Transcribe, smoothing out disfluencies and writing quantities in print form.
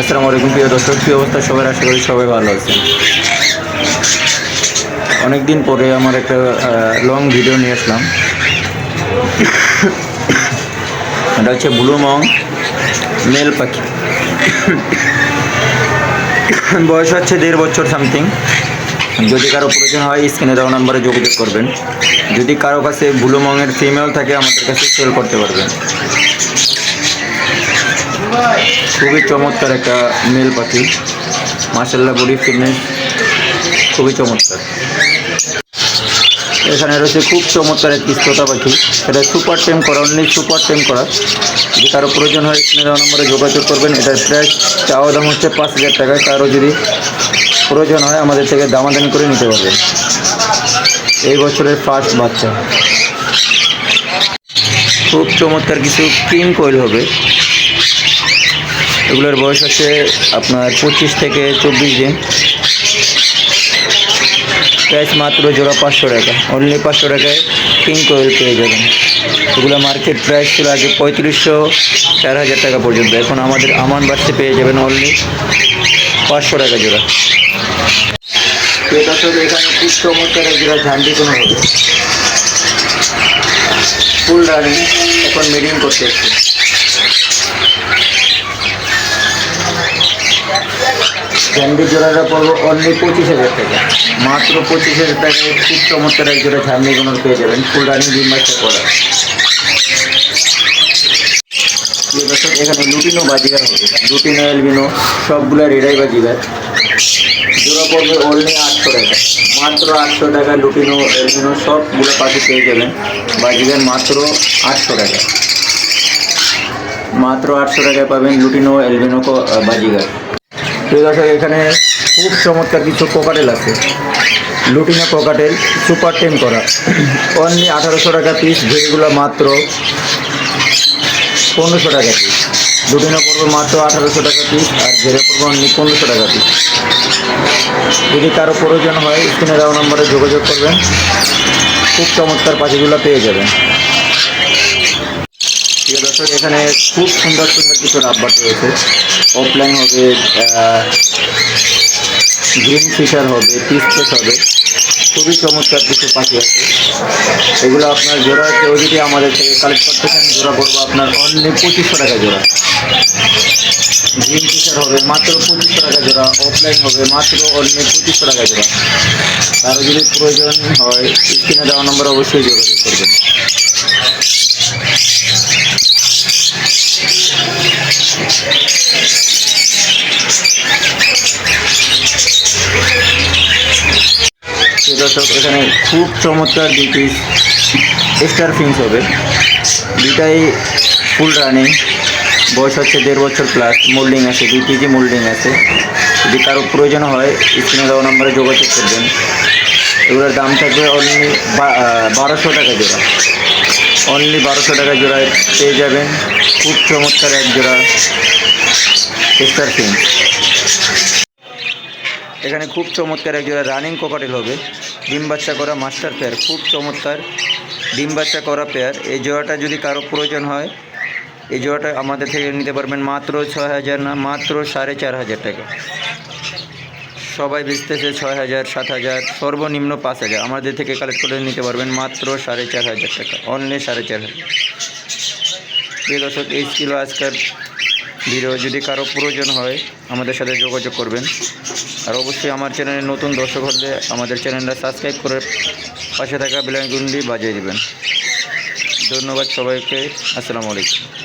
আসসালামু আলাইকুম প্রিয় দর্শক, কী অবস্থা সবার? আশা করি সবাই ভালো আছেন। অনেক দিন পরে আমার একটা লং ভিডিও নিয়ে আসলাম। এটা হচ্ছে ব্লু মং মেল পাখি। বয়স হচ্ছে 1.5 বছর সামথিং। যদি কারো প্রয়োজন হয় স্ক্রিনে দেওয়া নাম্বারে যোগাযোগ করবেন। যদি কারো কাছে ব্লু মংয়ের ফিমেল থাকে আমাদের কাছে সেল করতে পারবেন। খুবই চমৎকার একটা মেল পাখি, মাশাআল্লাহ বডি ফিটনেস খুবই চমৎকার। এখানে রয়েছে খুব চমৎকার একটি তোতা পাখি, এটা সুপার টেম করা, অনলি সুপার টেম করা। যদি কারো প্রয়োজন হয় স্ক্রিনে দেওয়া নম্বরে যোগাযোগ করবেন। এটার প্রাইস চাওয়া দাম হচ্ছে 5,000 টাকা। কারো যদি প্রয়োজন হয় আমাদের থেকে দামাদামি করে নিতে পারবেন। এই বছরের ফার্স্ট বাচ্চা। খুব চমৎকার কিছু কিং কোয়েল হবে। এগুলোর বয়স হচ্ছে আপনার 25 থেকে 24 দিন। প্রাইস মাত্র জোড়া 500 টাকা, অনলি 500 টাকায় কিং কোয়েল পেয়ে যাবেন। এগুলো মার্কেট প্রাইস ছিল আগে 3500, 4000 টাকা পর্যন্ত। এখন আমাদের আমান বাসে পেয়ে যাবেন অনলি 500 টাকা জোড়া। এখানে খুব চমৎকার এক জোড়া ঝান্ডি কোনো হবে, ফুল রানিং, এখন মিডিং করতে হচ্ছে। ঝান্ডির জোড়াটা পড়বো অনলি 25,000 টাকা, মাত্র 25,000 টাকায় খুব চমৎকার এক জোড়া ঝান্ডি কোনো পেয়ে যাবেন, ফুল রানিং ডিম বাচ্চা করা। এখানে লুটিনো বাজিগার হবে, লুটিনো এলবিনো সবগুলো রেডাই বাজিগার। জোড়া পড়বে অনলি 800 টাকা, মাত্র 800 টাকা। লুটিনো এলবিনো সবগুলো পাখি পেয়ে যাবেন বাজিগার মাত্র 800 টাকা। মাত্র 800 টাকায় পাবেন লুটিনো এলবিনো বাজিগার। ঠিক আছে, এখানে খুব চমৎকার কিছু কোকাটেল আছে, লুটিনো কোকাটেল সুপার টেম করা, অনলি 1800 টাকা পিস। যেগুলো মাত্র 1500 টাকা পিস। লুটিনো পড়বে মাত্র 1800 টাকা পিস, আর ঘেরে পড়বে অনলি 1500 টাকা পিস। যদি কারো প্রয়োজন হয় স্ক্রিনে দেওয়া নম্বরে যোগাযোগ করবেন, খুব চমৎকার পাখিগুলো পেয়ে যাবেন। ঠিক আছে দর্শক, এখানে খুব সুন্দর সুন্দর কিছু রাববাট রয়েছে। অফলাইন হবে, গ্রিন ফিশার হবে, পিসপেস হবে, খুবই চমৎকার কিছু পাখি আছে। এগুলো আপনার জোড়া কেউ যদি আমাদের থেকে কালেক্ট করতে চান, জোড়া পড়বো আপনার অনলি 2500 টাকা জোড়া। গ্রিন ফিশার হবে মাত্র 2500 টাকা জোড়া, অফলাইন হবে মাত্র অনলি 2500 টাকা জোড়া। কারো যদি প্রয়োজন হয় স্ক্রিনে দেওয়া নম্বর অবশ্যই যোগাযোগ করবেন। দর্শক, এখানে খুব চমৎকার দুটি স্টার ফিন্স হবে, দুটাই ফুল রানিং, বয়স হচ্ছে 1.5 বছর প্লাস, মোল্ডিং আছে, 2 কেজি মোল্ডিং আছে। যদি কারো প্রয়োজন হয় স্ক্রিনে দেওয়া নম্বরে যোগাযোগ করবেন। এগুলোর দাম থাকবে অনলি 1200 টাকা জোড়া, অনলি 1200 টাকা জোড়ায় পেয়ে যাবেন খুব চমৎকার এক জোড়া স্টার ফিন্স। এখানে খুব চমৎকার এক জোড়া রানিং কোকাটেল হবে, ডিম বাচ্চা করা মাস্টার পেয়ার, খুব চমৎকার ডিম বাচ্চা করা পেয়ার। এই জোড়াটা যদি কারো প্রয়োজন হয় এই জোড়াটা আমাদের থেকে নিতে পারবেন মাত্র 6000 না, মাত্র 4500 টাকা। সবাই বেচতেছে 6000, 7000, সর্বনিম্ন 5000। আমাদের থেকে কালেক্ট করে নিতে পারবেন মাত্র 4500 টাকা, অনলি 4500। প্রিয় দর্শক, এই ছিল আজকের ভিডিও। যদি কারো প্রয়োজন হয় আমাদের সাথে যোগাযোগ করবেন। আর অবশ্যই আমার চ্যানেলে নতুন দর্শক হলে আমাদের চ্যানেলটা সাবস্ক্রাইব করে পাশে থাকা বেল আইকনটি বাজিয়ে দেবেন। ধন্যবাদ সবাইকে, আসসালামু আলাইকুম।